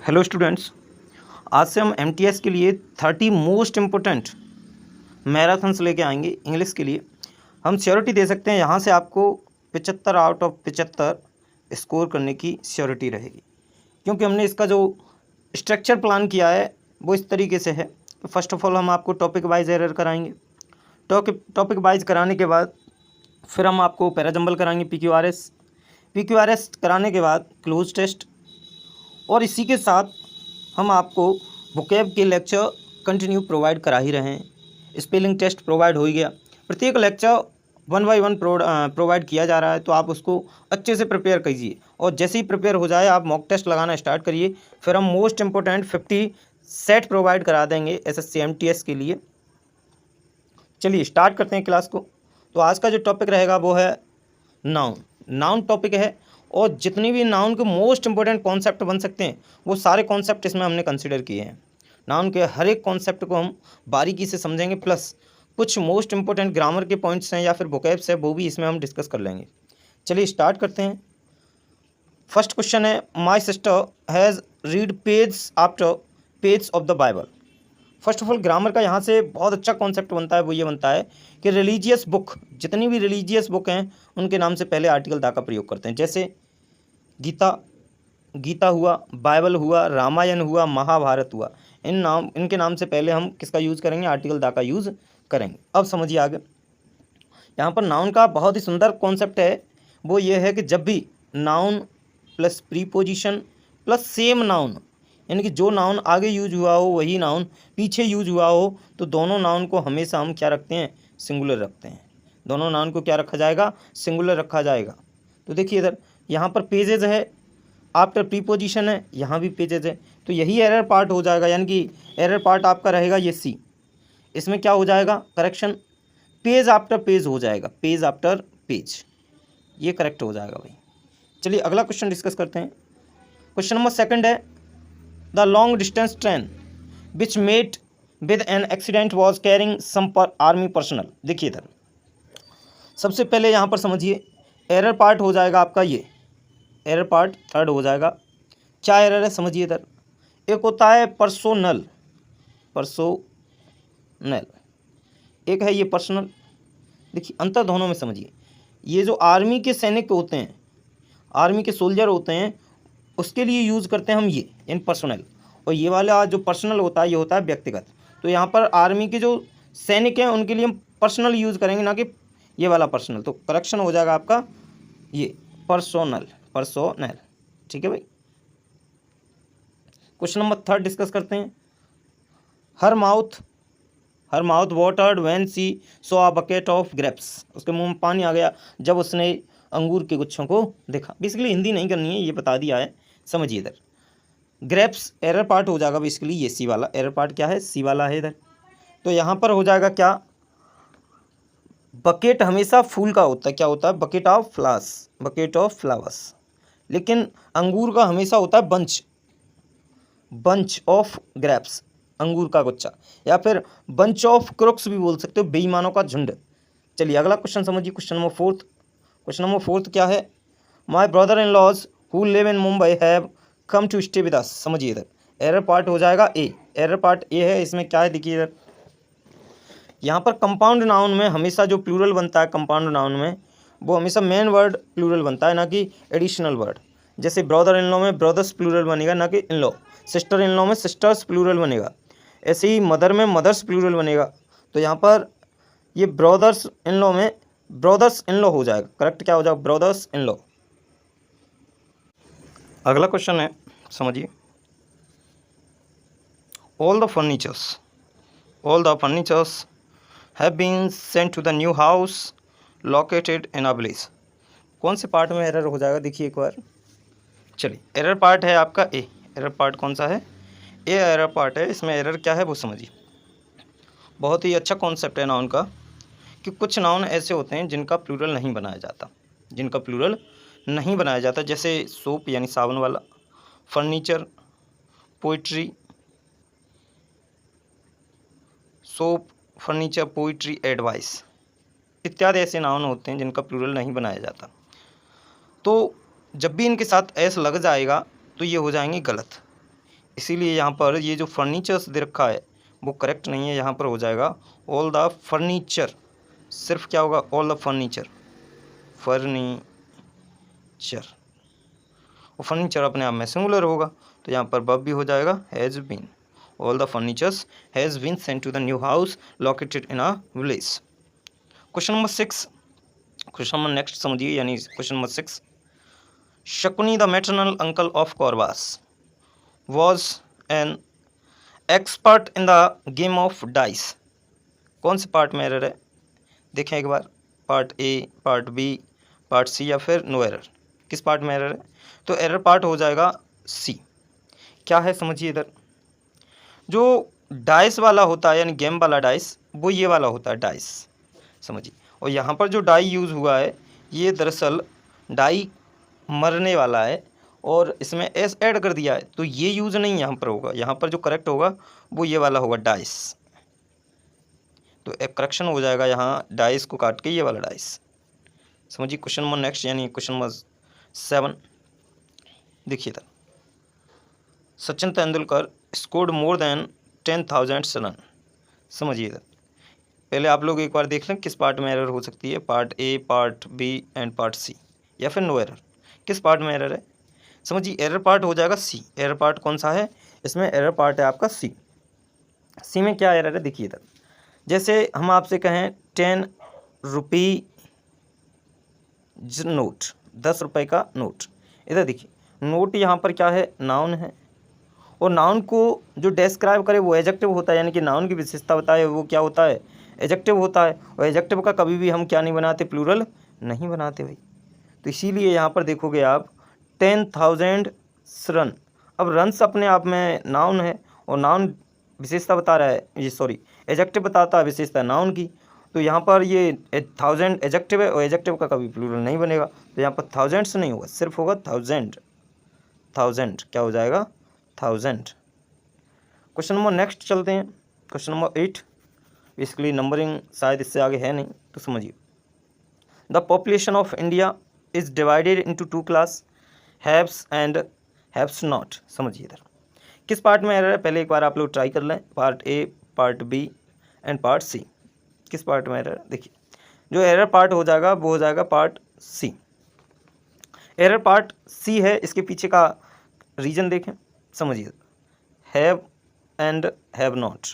Hello students, आज से हम एमटीएस के लिए 30 मोस्ट इम्पोर्टेंट मैराथन्स लेके आएंगे इंग्लिश के लिए। हम श्योरिटी दे सकते हैं, यहाँ से आपको 75 आउट ऑफ 75 स्कोर करने की श्योरिटी रहेगी, क्योंकि हमने इसका जो स्ट्रक्चर प्लान किया है वो इस तरीके से है। तो फर्स्ट ऑफ ऑल हम आपको टॉपिक वाइज एरर कराएंगे। टॉपिक वाइज कराने के बाद फिर हम आपको पैराजंबल कराएंगे, पीक्यूआरएस कराने के बाद क्लोज टेस्ट, और इसी के साथ हम आपको वोकैब के लेक्चर कंटिन्यू प्रोवाइड करा ही रहे हैं। स्पेलिंग टेस्ट प्रोवाइड हो ही गया, प्रत्येक लेक्चर 1 बाय 1 प्रोवाइड किया जा रहा है, तो आप उसको अच्छे से प्रिपेयर कीजिए और जैसे ही प्रिपेयर हो जाए आप मॉक टेस्ट लगाना स्टार्ट करिए। फिर हम मोस्ट इम्पोर्टेंट 50 सेट प्रोवाइड करा देंगे एसएससी एमटीएस के लिए। चलिए स्टार्ट करते हैं क्लास को। तो आज का जो टॉपिक रहेगा वो है नाउन टॉपिक है, और जितनी भी नाउन के मोस्ट इंपॉर्टेंट कॉन्सेप्ट बन सकते हैं वो सारे कॉन्सेप्ट इसमें हमने कंसिडर किए हैं। नाउन के हर एक कॉन्सेप्ट को हम बारीकी से समझेंगे, प्लस कुछ मोस्ट इंपॉर्टेंट ग्रामर के पॉइंट्स हैं या फिर वोकैब्स है वो भी इसमें हम डिस्कस कर लेंगे। चलिए स्टार्ट करते हैं। फर्स्ट क्वेश्चन है, my sister has read page after page of the Bible. First of all grammar का यहाँ से बहुत अच्छा कॉन्सेप्ट बनता है, वो ये बनता है कि रिलीजियस बुक, जितनी भी रिलीजियस बुक हैं उनके नाम से पहले आर्टिकल दा का प्रयोग करते हैं। जैसे गीता हुआ, बाइबल हुआ, रामायण हुआ, महाभारत हुआ, इनके नाम से पहले हम किसका यूज़ करेंगे? आर्टिकल दा का यूज़ करेंगे। अब समझिए आगे, यहाँ पर नाउन का बहुत ही सुंदर कॉन्सेप्ट है, वो ये है कि जब भी noun plus preposition plus same noun, यानी कि जो नाउन आगे यूज हुआ हो वही नाउन पीछे यूज हुआ हो, तो दोनों नाउन को हमेशा हम क्या रखते हैं? सिंगुलर रखते हैं। दोनों नाउन को क्या रखा जाएगा? सिंगुलर रखा जाएगा। तो देखिए इधर यहाँ पर पेजेज है, आफ्टर प्रीपोजिशन है, यहाँ भी पेजेज है, तो यही एरर पार्ट हो जाएगा, यानी कि एरर पार्ट आपका रहेगा ये सी। इसमें क्या हो जाएगा? करेक्शन पेज आफ्टर पेज हो जाएगा, पेज आफ्टर पेज, ये करेक्ट हो जाएगा भाई। चलिए अगला क्वेश्चन डिस्कस करते हैं। क्वेश्चन नंबर सेकंड है, the long distance train which met with an accident was carrying some army personnel. देखिए इधर सबसे पहले यहाँ पर समझिए, एरर पार्ट हो जाएगा आपका ये, एरर पार्ट थर्ड हो जाएगा। क्या एरर है समझिए इधर, एक होता है पर्सोनल, एक है ये पर्सनल। देखिए अंतर दोनों में समझिए, ये जो आर्मी के सैनिक होते हैं, आर्मी के सोल्जर होते हैं, उसके लिए यूज़ करते हैं हम ये इन पर्सनल, और ये वाला जो पर्सनल होता है ये होता है व्यक्तिगत। तो यहाँ पर आर्मी के जो सैनिक हैं उनके लिए हम पर्सनल यूज़ करेंगे, ना कि ये वाला पर्सनल। तो करेक्शन हो जाएगा आपका ये पर्सोनल। ठीक है भाई। क्वेश्चन नंबर थर्ड डिस्कस करते हैं। Her mouth watered when she saw a bucket of grapes. उसके मुंह में पानी आ गया जब उसने अंगूर के गुच्छों को देखा। बेसिकली हिंदी नहीं करनी है, ये बता दिया है, समझिए इधर ग्रेप्स एरर पार्ट हो जाएगा बेसिकली ये सी वाला। एरर पार्ट क्या है? सी वाला है इधर। तो यहाँ पर हो जाएगा क्या? बकेट हमेशा फूल का होता है, क्या होता है? Bucket of flowers. लेकिन अंगूर का हमेशा होता है बंच ऑफ ग्रेप्स, अंगूर का गुच्छा, या फिर बंच ऑफ क्रोक्स भी बोल सकते हो, बेईमानों का झुंड। चलिए अगला क्वेश्चन समझिए, क्वेश्चन नंबर फोर्थ क्या है? My brother in laws who live in Mumbai have come to stay with us. समझिए इधर एरर पार्ट हो जाएगा ए, एरर पार्ट ए है। इसमें क्या है देखिए इधर, यहाँ पर कंपाउंड नाउन में हमेशा जो प्लूरल बनता है, कंपाउंड नाउन में वो हमेशा मेन वर्ड प्लूरल बनता है, ना कि एडिशनल वर्ड। जैसे ब्रदर इन लॉ में ब्रदर्स प्लूरल बनेगा, ना कि in law. Sister in law में सिस्टर्स प्लूरल बनेगा। ऐसे ही मदर में मदर्स प्लूरल बनेगा। तो यहाँ पर ये ब्रदर्स इन लॉ में ब्रदर्स इन लॉ हो जाएगा। करेक्ट क्या हो जाएगा? Brothers in law. अगला क्वेश्चन है, समझिए, all the furnitures have been sent to the new house located in a village। कौन से पार्ट में एरर हो जाएगा देखिए एक बार। चलिए एरर पार्ट है आपका ए। एरर पार्ट कौन सा है? ए एरर पार्ट है। इसमें एरर क्या है वो समझिए। बहुत ही अच्छा कॉन्सेप्ट है नाउन का, कि कुछ नाउन ऐसे होते हैं जिनका प्लूरल नहीं बनाया जाता, जैसे सोप यानी साबुन वाला, furniture, poetry, soap, furniture, poetry, advice इत्यादि ऐसे नाउन होते हैं जिनका प्लूरल नहीं बनाया जाता। तो जब भी इनके साथ एस लग जाएगा तो ये हो जाएंगे गलत। इसीलिए यहाँ पर ये जो फर्नीचर्स दे रखा है वो करेक्ट नहीं है, यहाँ पर हो जाएगा ऑल द फर्नीचर। सिर्फ क्या होगा, ऑल द फर्नीचर, फर्नीचर, और फर्नीचर अपने आप में सिंगुलर होगा, तो यहाँ पर वर्ब भी हो जाएगा has been. All the furnitures has been sent to the new house located in a village. Question number 6, question number next समझिए, यानी question number 6, Shakuni the maternal uncle of Kauravas was an expert in the game of dice. कौन से part में error है, देखें एक बार, part A, part B, part C या फिर नो एरर, किस पार्ट में एरर है? तो एरर पार्ट हो जाएगा सी। क्या है समझिए इधर, जो डाइस वाला होता है यानी गेम वाला डाइस, वो ये वाला होता है डाइस, समझिए। और यहाँ पर जो डाई यूज़ हुआ है ये दरअसल डाई मरने वाला है और इसमें एस ऐड कर दिया है, तो ये यूज़ नहीं यहाँ पर होगा। यहाँ पर जो करेक्ट होगा वो ये वाला होगा डाइस, तो एक करेक्शन हो जाएगा यहाँ डाइस को काट के ये वाला डाइस, समझिए। क्वेश्चन नंबर नेक्स्ट यानी क्वेश्चन नंबर 7, देखिए था, Sachin Tendulkar scored more than 10,000 run, समझिए था। पहले आप लोग एक बार देख लें किस पार्ट में एरर हो सकती है, part A, part B and part C, या फिर नो एरर, किस पार्ट में एरर है? समझिए एरर पार्ट हो जाएगा सी। एरर पार्ट कौन सा है, इसमें एरर पार्ट है आपका सी। सी में क्या एरर है देखिए इधर, जैसे हम आपसे कहें 10 रुपी नोट, 10 रुपये का नोट, इधर देखिए नोट यहाँ पर क्या है, नाउन है, और नाउन को जो डिस्क्राइब करे वो एडजेक्टिव होता है, यानी कि नाउन की विशेषता बताए वो क्या होता है, एडजेक्टिव होता है। और एडजेक्टिव का कभी भी हम क्या नहीं बनाते, प्लूरल नहीं बनाते भाई। तो इसीलिए यहाँ पर देखोगे आप 10,000 रन, अब रन्स अपने आप में नाउन है और नाउन विशेषता बता रहा है, ये सॉरी एडजेक्टिव बताता है विशेषता नाउन की, तो यहाँ पर ये 1000 एडजेक्टिव है और एडजेक्टिव का कभी प्लूरल नहीं बनेगा, तो यहाँ पर थाउजेंड्स नहीं होगा, सिर्फ होगा थाउजेंड। थाउजेंड क्या हो जाएगा, थाउजेंड। क्वेश्चन नंबर नेक्स्ट चलते हैं, क्वेश्चन नंबर 8। बेसिकली नंबरिंग शायद इससे आगे है नहीं, तो समझिए। The population of India is divided into 2 class, haves and haves not, समझिए इधर किस पार्ट में एरर है, पहले एक बार आप लोग ट्राई कर लें, part A, part B and part C, किस पार्ट में एरर है? देखिए जो एरर पार्ट हो जाएगा वो हो जाएगा part C. Error part C है, इसके पीछे का रीजन देखें, समझिए। Have and have not,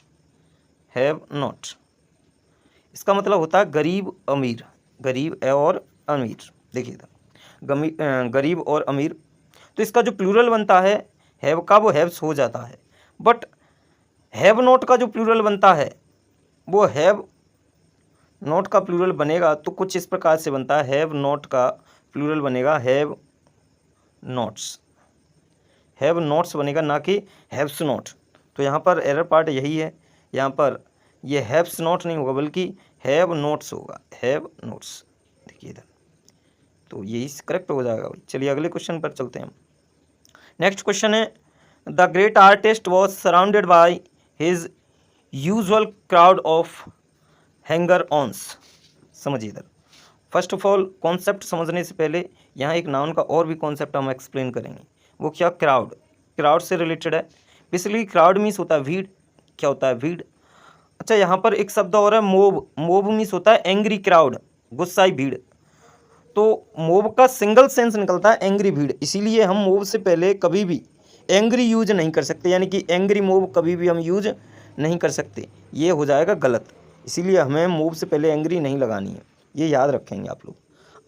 have not इसका मतलब होता है गरीब अमीर, गरीब और अमीर, देखिए गरीब और अमीर, तो इसका जो प्लूरल बनता है हैव का वो हैव्स हो जाता है, बट हैव नॉट का जो प्लूरल बनता है वो हैव नॉट का प्लूरल बनेगा तो कुछ इस प्रकार से बनता है, हैव नॉट का प्लूरल बनेगा हैव नॉट्स, हैव नॉट्स बनेगा, ना कि हैव्स नॉट। तो यहाँ पर एरर पार्ट यही है, यहाँ पर ये हैव्स नॉट नहीं होगा बल्कि हैव नोट्स होगा, हैव नोट्स, देखिए इधर, तो यही करेक्ट हो जाएगा भाई। चलिए अगले क्वेश्चन पर चलते हैं। नेक्स्ट क्वेश्चन है, the great artist was surrounded by his usual crowd of hanger ons, समझिए इधर। फर्स्ट ऑफ ऑल कॉन्सेप्ट समझने से पहले यहाँ एक नाउन का और भी कॉन्सेप्ट हम एक्सप्लेन करेंगे, वो क्या, क्राउड, क्राउड से रिलेटेड है। बेसिकली क्राउड मीन्स होता है भीड़, क्या होता है, भीड़। अच्छा यहाँ पर एक शब्द और है मोब, मोब मीन्स होता है एंग्री क्राउड, गुस्साई भीड़, तो मोब का सिंगल सेंस निकलता है एंग्री भीड़, इसीलिए हम मोब से पहले कभी भी एंग्री यूज नहीं कर सकते, यानी कि एंग्री मोब कभी भी हम यूज नहीं कर सकते, ये हो जाएगा गलत, इसीलिए हमें मोब से पहले एंग्री नहीं लगानी है, ये याद रखेंगे आप लोग।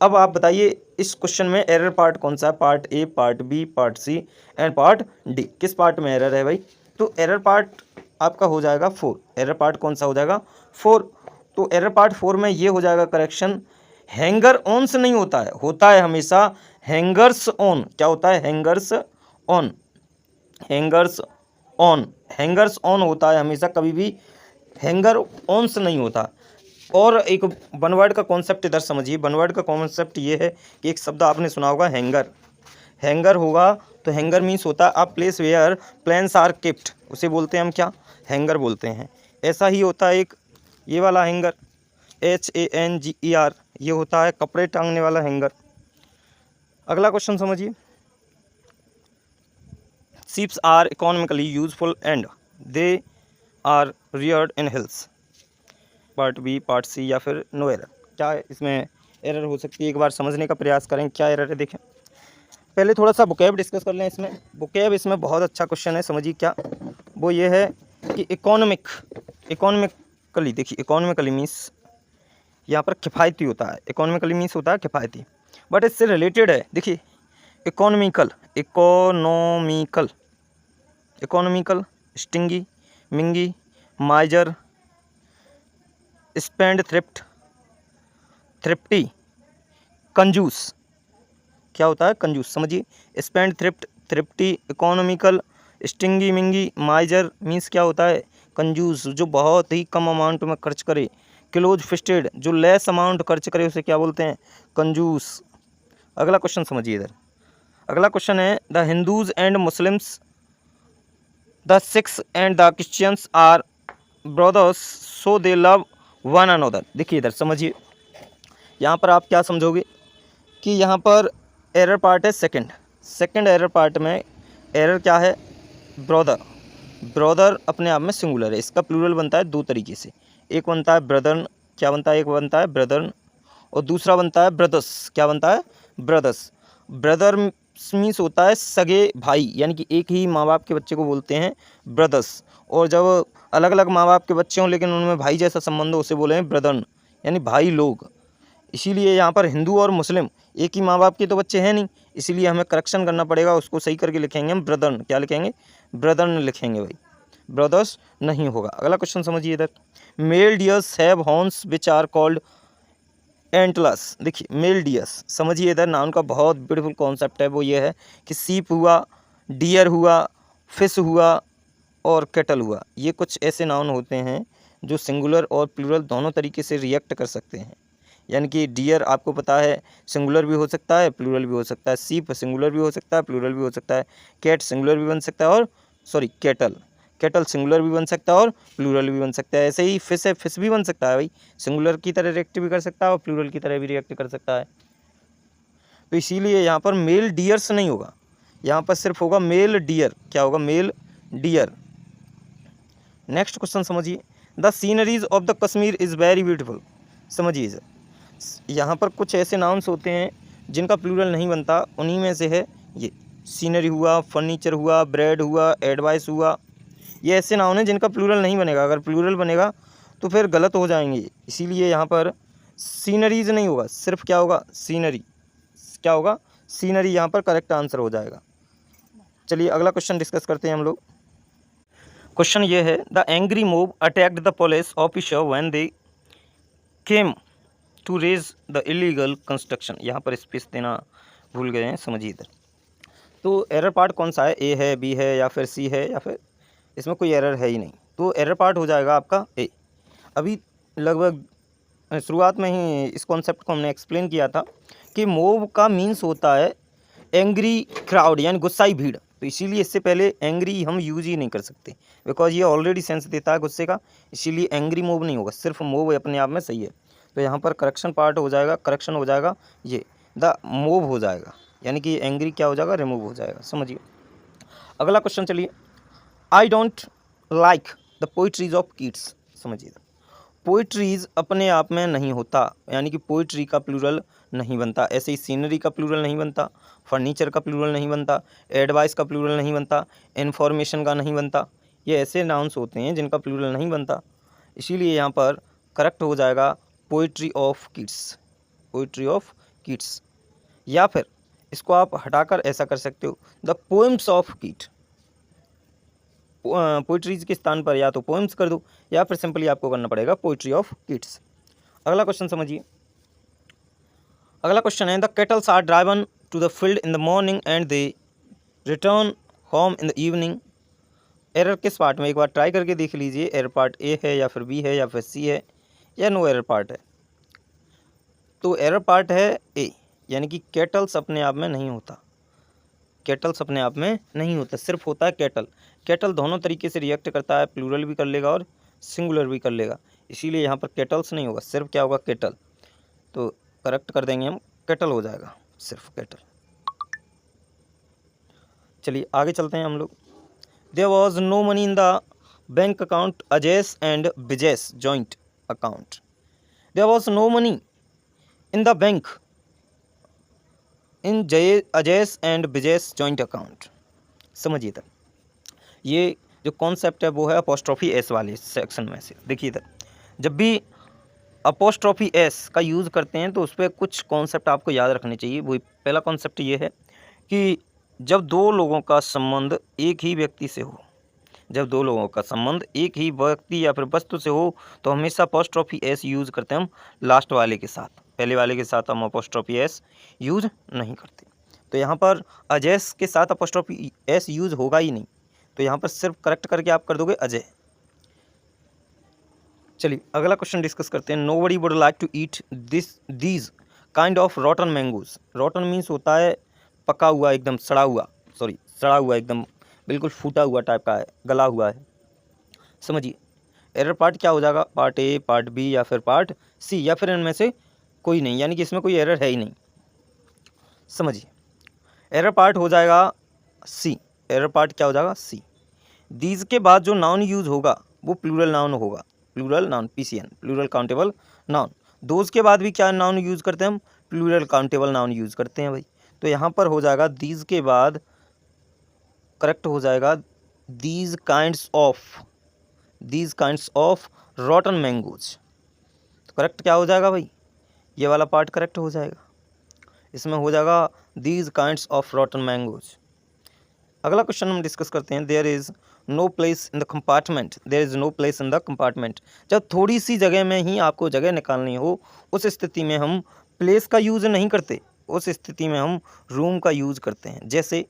अब आप बताइए इस क्वेश्चन में एरर पार्ट कौन सा है, part A, part B, part C and part D, किस पार्ट में एरर है भाई? तो एरर पार्ट आपका हो जाएगा 4, एरर पार्ट कौन सा हो जाएगा 4, तो एरर पार्ट 4 में ये हो जाएगा करेक्शन, हैंगर ऑन्स नहीं होता है, होता है हमेशा हैंगर्स ऑन, क्या होता है, hangers on, hangers on, hangers on होता है हमेशा, कभी भी हैंगर ऑन्स नहीं होता। और एक वन वर्ड का कॉन्सेप्ट इधर समझिए, वन वर्ड का कॉन्सेप्ट ये है कि एक शब्द आपने सुना होगा हैंगर, हैंगर होगा तो हैंगर मीन्स होता है a place where planes are kept, उसे बोलते हैं हम क्या, हैंगर बोलते हैं। ऐसा ही होता है एक ये वाला हैंगर, HANGER, ये होता है कपड़े टांगने वाला हैंगर। अगला क्वेश्चन समझिए, sheeps are economically useful and they are reared in hills. Part B, part C या फिर नो एरर। क्या इसमें एरर हो सकती है, एक बार समझने का प्रयास करें क्या एरर है। देखें पहले थोड़ा सा बुकेब डिस्कस कर लें। इसमें बुकेब इसमें बहुत अच्छा क्वेश्चन है, समझिए क्या वो ये है कि इकोनॉमिकली, देखिए इकोनॉमिकली मीन्स यहाँ पर किफ़ायती होता है, इकोनॉमिकली मीन्स होता है किफ़ायती, बट इससे रिलेटेड है। देखिए economical, stingy, mingy, miser, spendthrift, thrifty, कंजूस। क्या होता है कंजूस, समझिए spendthrift, thrifty, economical, stingy, mingy, miser means क्या होता है कंजूस, जो बहुत ही कम अमाउंट में खर्च करे। क्लोज फिस्टेड, जो लेस अमाउंट खर्च करे उसे क्या बोलते हैं कंजूस। अगला क्वेश्चन समझिए इधर, अगला क्वेश्चन है the Hindus and Muslims, the Sikhs and the Christians are brothers so they love one another. देखिए इधर समझिए, यहाँ पर आप क्या समझोगे कि यहाँ पर एरर पार्ट है सेकंड एरर पार्ट में एरर क्या है ब्रदर अपने आप में सिंगुलर है, इसका प्लूरल बनता है दो तरीके से, एक बनता है ब्रदर्न, क्या बनता है, एक बनता है ब्रदर्न और दूसरा बनता है ब्रदर्स, क्या बनता है ब्रदर्स। ब्रदर मीन्स होता है सगे भाई, यानी कि एक ही माँ बाप के बच्चे को बोलते हैं ब्रदर्स, और जब अलग अलग माँ बाप के बच्चे हों लेकिन उनमें भाई जैसा संबंध हो उसे बोले हैं ब्रदर्न, यानी भाई लोग। इसीलिए यहाँ पर हिंदू और मुस्लिम एक ही माँ बाप के तो बच्चे हैं नहीं, इसीलिए हमें करेक्शन करना पड़ेगा, उसको सही करके लिखेंगे हम ब्रदर्न, क्या लिखेंगे ब्रदर्न लिखेंगे भाई, ब्रदर्स नहीं होगा। अगला क्वेश्चन समझिए इधर, male deers have horns which are called antlers. देखिए मेल डियर्स समझिए इधर, नाउन का बहुत ब्यूटीफुल कॉन्सेप्ट है, वो ये है कि सीप हुआ, डियर हुआ, फिश हुआ और कैटल हुआ, ये कुछ ऐसे नाउन होते हैं जो सिंगुलर और प्लूरल दोनों तरीके से रिएक्ट कर सकते हैं। यानी कि डियर आपको पता है सिंगुलर भी हो सकता है प्लूरल भी हो सकता है, सीप सिंगुलर भी हो सकता है प्लूरल भी हो सकता है, कैट सिंगुलर भी बन सकता है और कैटल सिंगुलर भी बन सकता है और प्लूरल भी बन सकता है। ऐसे ही फिश है, फिश भी बन सकता है भाई, सिंगुलर की तरह रिएक्ट भी कर सकता है और प्लूरल की तरह भी रिएक्ट कर सकता है। तो इसीलिए यहाँ पर मेल डियर्स नहीं होगा, यहाँ पर सिर्फ होगा मेल डियर। क्या होगा मेल डियर। नेक्स्ट क्वेश्चन समझिए, the sceneries of the Kashmir is very beautiful. समझिए यहाँ पर कुछ ऐसे नाउन्स होते हैं जिनका प्लूरल नहीं बनता, उन्हीं में से है ये सीनरी हुआ, फर्नीचर हुआ, ब्रेड हुआ, एडवाइस हुआ, ये ऐसे नाउन हैं जिनका प्लूरल नहीं बनेगा, अगर प्लूरल बनेगा तो फिर गलत हो जाएंगे। इसीलिए यहाँ पर सीनरीज नहीं होगा, सिर्फ क्या होगा सीनरी, क्या होगा सीनरी, यहाँ पर करेक्ट आंसर हो जाएगा। चलिए अगला क्वेश्चन डिस्कस करते हैं हम लोग। क्वेश्चन ये है, the angry mob attacked the police officer when they came to raze the illegal construction. यहाँ पर स्पेस देना भूल गए हैं, समझिए इधर। तो एरर पार्ट कौन सा है, ए है, बी है या फिर सी है, या फिर इसमें कोई एरर है ही नहीं, तो एरर पार्ट हो जाएगा आपका ए। अभी लगभग शुरुआत में ही इस कॉन्सेप्ट को हमने एक्सप्लेन किया था कि मोब का मीन्स होता है एंग्री क्राउड, यानी गुस्साई भीड़, तो इसीलिए इससे पहले एंग्री हम यूज ही नहीं कर सकते, बिकॉज ये ऑलरेडी सेंस देता है गुस्से का, इसीलिए एंग्री मोब नहीं होगा, सिर्फ मोब अपने आप में सही है। तो यहाँ पर करेक्शन पार्ट हो जाएगा, करेक्शन हो जाएगा ये द मोब हो जाएगा, यानी कि एंग्री क्या हो जाएगा रिमूव हो जाएगा, समझिए। अगला क्वेश्चन चलिए, I don't like the poetries of Keats. समझिए पोइट्रीज अपने आप में नहीं होता, यानी कि पोइट्री का प्लूरल नहीं बनता, ऐसे ही सीनरी का प्लूरल नहीं बनता, फर्नीचर का प्लूरल नहीं बनता, एडवाइस का प्लूरल नहीं बनता, इन्फॉर्मेशन का नहीं बनता, ये ऐसे नाउन्स होते हैं जिनका प्लूरल नहीं बनता। इसीलिए यहाँ पर करेक्ट हो जाएगा poetry of kids, poetry of kids, या फिर इसको आप हटाकर ऐसा कर सकते हो द पोएम्स ऑफ कीट, पोइट्रीज के स्थान पर या तो पोएम्स कर दो या फिर सिंपली आपको करना पड़ेगा पोइट्री ऑफ किड्स। अगला क्वेश्चन समझिए, अगला क्वेश्चन है the cattles are driven to the field in the morning and they return home in the evening. Error किस पार्ट में, एक बार ट्राई करके देख लीजिए, एरर पार्ट ए है या फिर बी है या फिर सी है या नो एरर पार्ट है। तो एरर पार्ट है ए, यानी कि कैटल्स अपने आप में नहीं होता, कैटल्स अपने आप में नहीं होता, सिर्फ होता है कैटल। कैटल दोनों तरीके से रिएक्ट करता है, प्लूरल भी कर लेगा और सिंगुलर भी कर लेगा, इसीलिए यहाँ पर कैटल्स नहीं होगा, सिर्फ क्या होगा कैटल। तो करेक्ट कर देंगे हम, कैटल हो जाएगा, सिर्फ कैटल। चलिए आगे चलते हैं हम लोग। There was no money in the bank account Ajay's and Vijay's joint account. There was no money in the bank in Ajay's and Vijay's joint account. समझिए इधर, ये जो कॉन्सेप्ट है वो है अपोस्ट्रोफी एस वाले सेक्शन में से। देखिए इधर, जब भी अपोस्ट्रोफी एस का यूज़ करते हैं तो उस पर कुछ कॉन्सेप्ट आपको याद रखने चाहिए। वही पहला कॉन्सेप्ट ये है कि जब दो लोगों का संबंध एक ही व्यक्ति से हो, जब दो लोगों का संबंध एक ही व्यक्ति या फिर वस्तु से हो तो हमेशा अपोस्ट्रोफी एस यूज़ करते हैं हम लास्ट वाले के साथ, पहले वाले के साथ हम अपोस्ट्रोफी एस यूज़ नहीं करते। तो यहाँ पर अजय के साथ अपोस्ट्रोफी एस यूज़ होगा ही नहीं, तो यहाँ पर सिर्फ करेक्ट करके आप कर दोगे अजय। चलिए अगला क्वेश्चन डिस्कस करते हैं। Nobody would like to eat these kind of rotten mangoes. Rotten means होता है पका हुआ, एकदम सड़ा हुआ, सड़ा हुआ, एकदम बिल्कुल फूटा हुआ टाइप का है, गला हुआ है। समझिए एरर पार्ट क्या हो जाएगा, पार्ट ए, पार्ट बी या फिर पार्ट सी, या फिर इनमें से कोई नहीं, यानी कि इसमें कोई एरर है ही नहीं। समझिए एरर पार्ट हो जाएगा सी। एरर पार्ट क्या हो जाएगा, सी। दीज के बाद जो नाउन यूज़ होगा वो प्लूरल नाउन होगा, plural noun, PCN, plural countable noun. Those के बाद भी क्या नाउन यूज़ करते हैं हम, प्लूरल काउंटेबल नाउन यूज़ करते हैं भाई। तो यहाँ पर हो जाएगा दीज के बाद करेक्ट हो जाएगा these kinds of rotten mangoes. तो करेक्ट क्या हो जाएगा भाई, ये वाला पार्ट करेक्ट हो जाएगा, इसमें हो जाएगा these kinds of rotten mangoes. अगला क्वेश्चन हम डिस्कस करते हैं। There is no place in the compartment. There is no place in the compartment. जब थोड़ी सी जगह में ही आपको जगह निकालनी हो उस स्थिति में हम प्लेस का यूज़ नहीं करते, उस स्थिति में हम रूम का यूज़ करते हैं। जैसे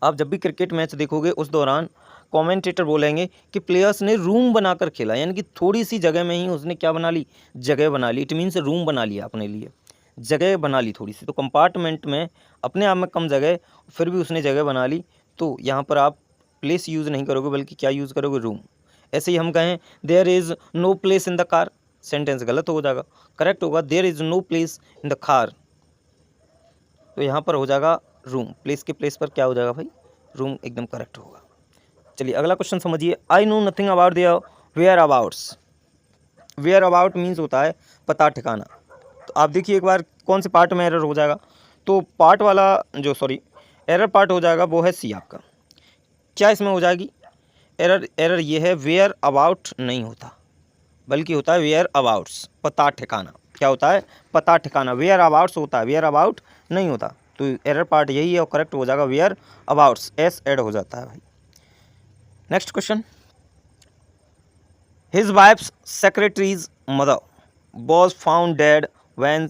आप जब भी क्रिकेट मैच देखोगे उस दौरान कमेंटेटर बोलेंगे कि प्लेयर्स ने रूम बनाकर खेला, यानी कि थोड़ी सी जगह में ही उसने क्या बना ली, जगह बना ली। इट मीन्स रूम बना लिया अपने लिए, जगह बना ली थोड़ी सी। तो कंपार्टमेंट में अपने आप में कम जगह, फिर भी उसने जगह बना ली, तो यहाँ पर आप प्लेस यूज़ नहीं करोगे बल्कि क्या यूज़ करोगे, रूम। ऐसे ही हम कहें there is no place in the car, sentence गलत हो जाएगा, करेक्ट होगा there is no place in the car. तो यहाँ पर हो जाएगा रूम, प्लेस के प्लेस पर क्या हो जाएगा भाई, रूम, एकदम करेक्ट होगा। चलिए अगला क्वेश्चन समझिए। I know nothing about their whereabouts. Whereabout means होता है पता ठिकाना। तो आप देखिए एक बार कौन से पार्ट में एरर हो जाएगा, तो पार्ट वाला एरर पार्ट हो जाएगा वो है सी आपका। क्या इसमें हो जाएगी एरर ये है वेयर अबाउट नहीं होता बल्कि होता है वेयर अबाउट्स, पता ठिकाना। क्या होता है, पता ठिकाना। वेयर अबाउट्स होता है, वेयर अबाउट नहीं होता। तो एरर पार्ट यही है और करेक्ट हो जाएगा वेयर अबाउट्स, एस ऐड हो जाता है भाई। Next question. His wife's secretary's mother was found dead when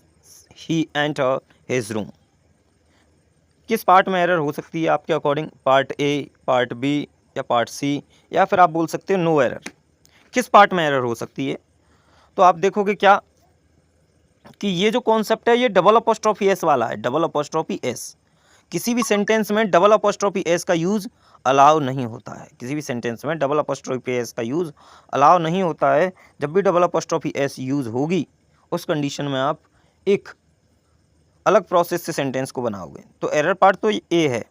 he entered his room। किस पार्ट में एरर हो सकती है आपके according, part A, part B या पार्ट सी, या फिर आप बोल सकते हो नो एरर। किस पार्ट में एरर हो सकती है, तो आप देखोगे क्या कि ये जो कॉन्सेप्ट है ये डबल अपोस्ट्रोफी एस वाला है, डबल अपोस्ट्रोफी एस। किसी भी सेंटेंस में डबल अपोस्ट्रोफी एस का यूज़ अलाउ नहीं होता है, किसी भी सेंटेंस में डबल अपोस्ट्रोफी एस का यूज़ अलाउ नहीं होता है। जब भी डबल अपोस्ट्रोफी एस यूज़ होगी उस कंडीशन में आप एक अलग प्रोसेस से सेंटेंस को बनाओगे। तो एरर पार्ट तो ए है।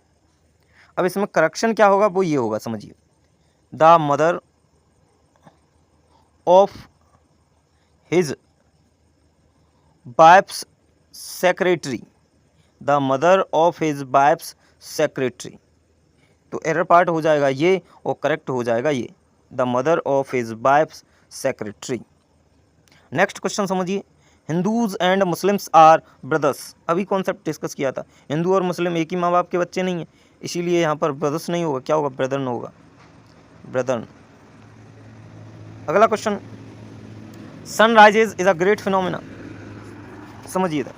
अब इसमें करेक्शन क्या होगा वो ये होगा, समझिए। The mother of his wife's secretary, the mother of his wife's secretary. तो एरर पार्ट हो जाएगा ये और करेक्ट हो जाएगा ये, the mother of his wife's secretary. Next question समझिए। Hindus and Muslims are brothers. अभी कॉन्सेप्ट डिस्कस किया था, हिंदू और मुस्लिम एक ही माँ बाप के बच्चे नहीं हैं, इसीलिए यहाँ पर ब्रदर्स नहीं होगा, क्या होगा, ब्रदरन होगा, ब्रदरन। अगला question. Sunrises is a great phenomena. समझिए था,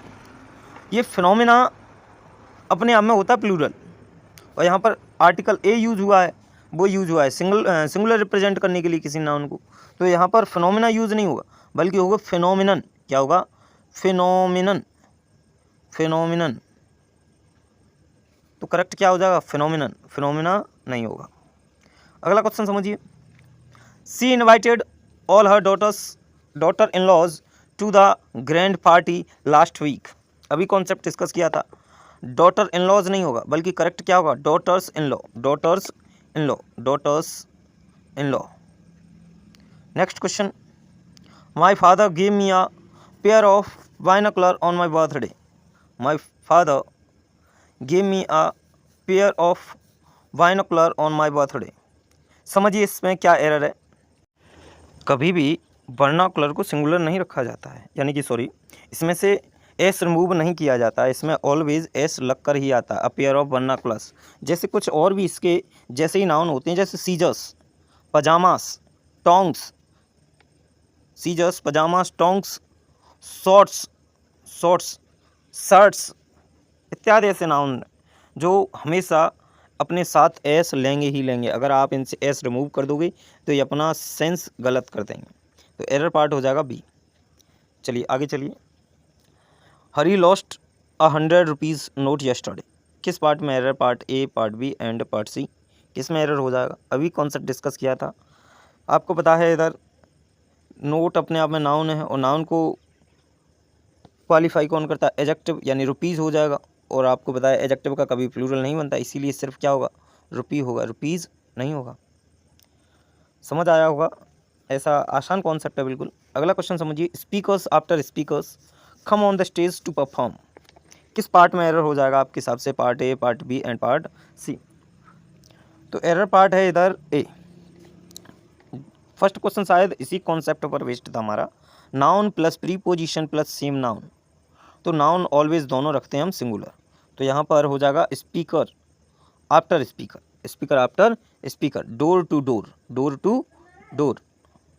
ये फिनोमिना अपने आप में होता है प्लूरल, और यहाँ पर आर्टिकल ए यूज हुआ है, वो यूज हुआ है सिंगुलर रिप्रेजेंट करने के लिए किसी नाउन को। तो यहाँ पर फिनोमिना यूज नहीं होगा बल्कि होगा फिनोमिनन। क्या होगा, फिनोमिनन, फिनोमिनन। तो करेक्ट क्या हो जाएगा, फिनोमिनन, फिनोमिना नहीं होगा। अगला क्वेश्चन समझिए। She invited all her daughter in laws to the grand party last week. अभी कॉन्सेप्ट डिस्कस किया था, डॉटर इन लॉज नहीं होगा बल्कि करेक्ट क्या होगा, daughters in law, daughters in law, daughters in law. Next question, my father give me a pair of binocular on my birthday. My father give me a pair of binocular on my birthday. समझिए इसमें क्या error है। कभी भी vernacular को singular नहीं रखा जाता है, यानी कि सॉरी, इसमें से एस रिमूव नहीं किया जाता है, इसमें ऑलवेज एस लग कर ही आता है। अ पेयर ऑफ वर्नाकुलर्स, जैसे कुछ और भी इसके जैसे ही नाउन होते हैं, जैसे scissors, pyjamas, tongs, scissors, pyjamas, tongs, shorts, shorts, shirts इत्यादि ऐसे नाउन जो हमेशा अपने साथ एस लेंगे ही लेंगे। अगर आप इनसे एस रिमूव कर दोगे तो ये अपना सेंस गलत कर देंगे, तो एरर पार्ट हो जाएगा बी। चलिए आगे चलिए। Hari lost 100 rupees note yesterday. किस पार्ट में error, part A, part B and part C, किस में एरर हो जाएगा? अभी कॉन्सेप्ट डिस्कस किया था, आपको पता है इधर नोट अपने आप में नाउन है और नाउन को क्वालिफाई कौन करता है? एडजेक्टिव, यानी रुपीज़ हो जाएगा। और आपको पता है एडजेक्टिव का कभी प्लूरल नहीं बनता, इसीलिए सिर्फ क्या होगा? रुपी होगा, रुपीज़ नहीं होगा। समझ आया होगा, ऐसा आसान कॉन्सेप्ट है बिल्कुल। अगला क्वेश्चन समझिए, speakers after speakers come on the stage to perform. किस पार्ट में एरर हो जाएगा आपके हिसाब से? Part A, part B and part C. तो एरर पार्ट है इधर ए। फर्स्ट क्वेश्चन शायद इसी कॉन्सेप्ट पर बेस्ड था हमारा, noun plus preposition plus same noun. तो नाउन ऑलवेज दोनों रखते हैं हम सिंगुलर, तो यहाँ पर हो जाएगा speaker after speaker, speaker after speaker, door to door, door to door,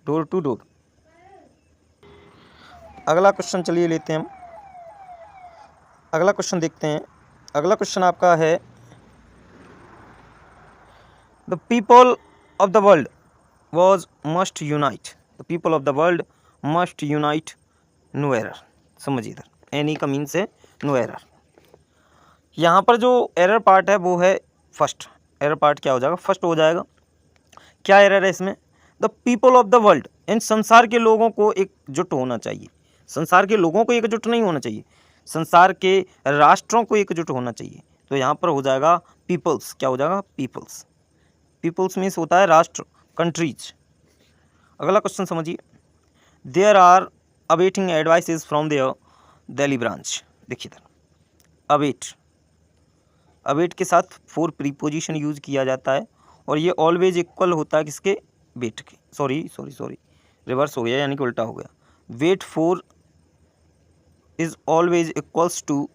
door to door. अगला क्वेश्चन चलिए लेते हैं हम, अगला क्वेश्चन देखते हैं। अगला क्वेश्चन आपका है, the people of the world was must unite. The people of the world must unite, no error. समझिए इधर एनी का मीन से नो एरर। यहाँ पर जो एरर पार्ट है वो है फर्स्ट। एरर पार्ट क्या हो जाएगा? फर्स्ट हो जाएगा। क्या एरर है इसमें? The people of the world, इन संसार के लोगों को एकजुट होना चाहिए। संसार के लोगों को एकजुट नहीं होना चाहिए, संसार के राष्ट्रों को एकजुट होना चाहिए। तो यहाँ पर हो जाएगा पीपल्स। क्या हो जाएगा? पीपल्स। पीपल्स मीन्स होता है राष्ट्र, कंट्रीज। अगला क्वेश्चन समझिए, there are awaiting advices from their Delhi branch. देखिए इधर अवेट, अवेट के साथ फोर प्रीपोजिशन यूज किया जाता है और ये ऑलवेज इक्वल होता है किसके? वेट के। सॉरी रिवर्स हो गया, यानी कि उल्टा हो गया। Wait for is always equals to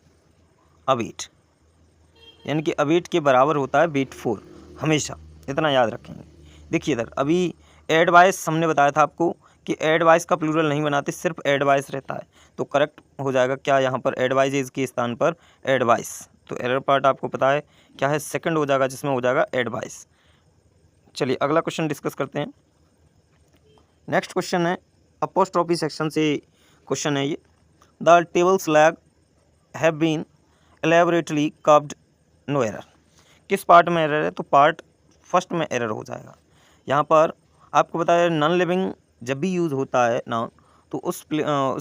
await, यानी कि अवेट के बराबर होता है वेट फोर हमेशा, इतना याद रखेंगे। देखिए इधर अभी एडवाइस हमने बताया था आपको कि एडवाइस का प्लूरल नहीं बनाते, सिर्फ एडवाइस रहता है, तो करेक्ट हो जाएगा क्या यहाँ पर? एडवाइजेज के स्थान पर एडवाइस। तो एरर पार्ट आपको पता है क्या है? सेकंड हो जाएगा, जिसमें हो जाएगा एडवाइस। चलिए अगला क्वेश्चन डिस्कस करते हैं। नेक्स्ट क्वेश्चन है अपोस्ट्रोफी सेक्शन से क्वेश्चन है ये, the tables leg have been elaborately curved, no error. किस पार्ट में एरर है? तो पार्ट फर्स्ट में एरर हो जाएगा। यहाँ पर आपको पता है नॉन लिविंग जब भी यूज़ होता है नाउन, तो उस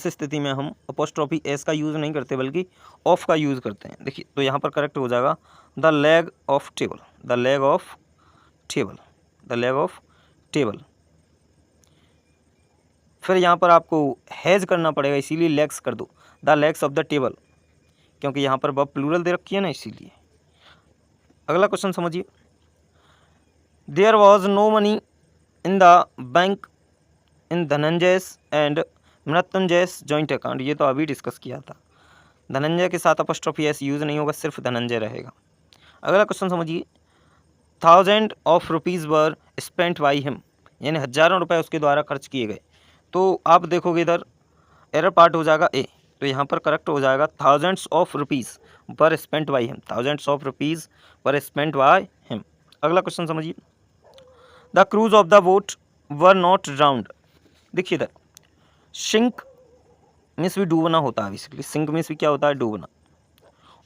स्थिति में हम अपोस्ट्रोफी एस का यूज़ नहीं करते बल्कि ऑफ का यूज़ करते हैं। देखिए तो यहाँ पर करेक्ट हो जाएगा the leg of table, the leg of table, the leg of table. फिर यहाँ पर आपको हैज़ करना पड़ेगा, इसीलिए लेग्स कर दो, the legs of the table, क्योंकि यहाँ पर वर्ब प्लूरल दे रखी है ना, इसीलिए। अगला क्वेश्चन समझिए, there was no money in the bank in Dhananjay's and Mrityunjay's joint account. ये तो अभी डिस्कस किया था, धनंजय के साथ अपोस्ट्रोफी एस यूज़ नहीं होगा, सिर्फ धनंजय रहेगा। अगला क्वेश्चन समझिए, 1000 of rupees were spent by him, यानी हज़ारों रुपए उसके द्वारा खर्च किए गए। तो आप देखोगे इधर एरर पार्ट हो जाएगा ए, तो यहाँ पर करेक्ट हो जाएगा thousands of rupees were spent by him, thousands of rupees were spent by him. अगला क्वेश्चन समझिए, the cruise of the boat were not drowned. देखिए इधर सिंक मीन्स भी डूबना होता है, बेसिकली सिंक मीन्स भी क्या होता है? डूबना,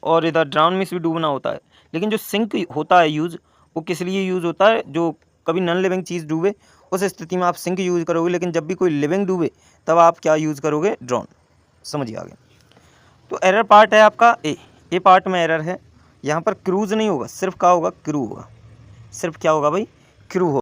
और इधर ड्राउन मीन्स भी डूबना होता है। लेकिन जो सिंक होता है यूज़, वो किस लिए यूज़ होता है? जो कभी नॉन लिविंग चीज़ डूबे उस स्थिति में आप सिंक यूज़ करोगे, लेकिन जब भी कोई लिविंग डूबे तब आप क्या यूज़ करोगे? ड्राउन। समझिए आगे। तो एरर पार्ट है आपका ए, ए पार्ट में एरर है। यहाँ पर क्रूज नहीं होगा, सिर्फ क्या होगा? क्रू होगा। सिर्फ क्या होगा भाई, क्रू हो।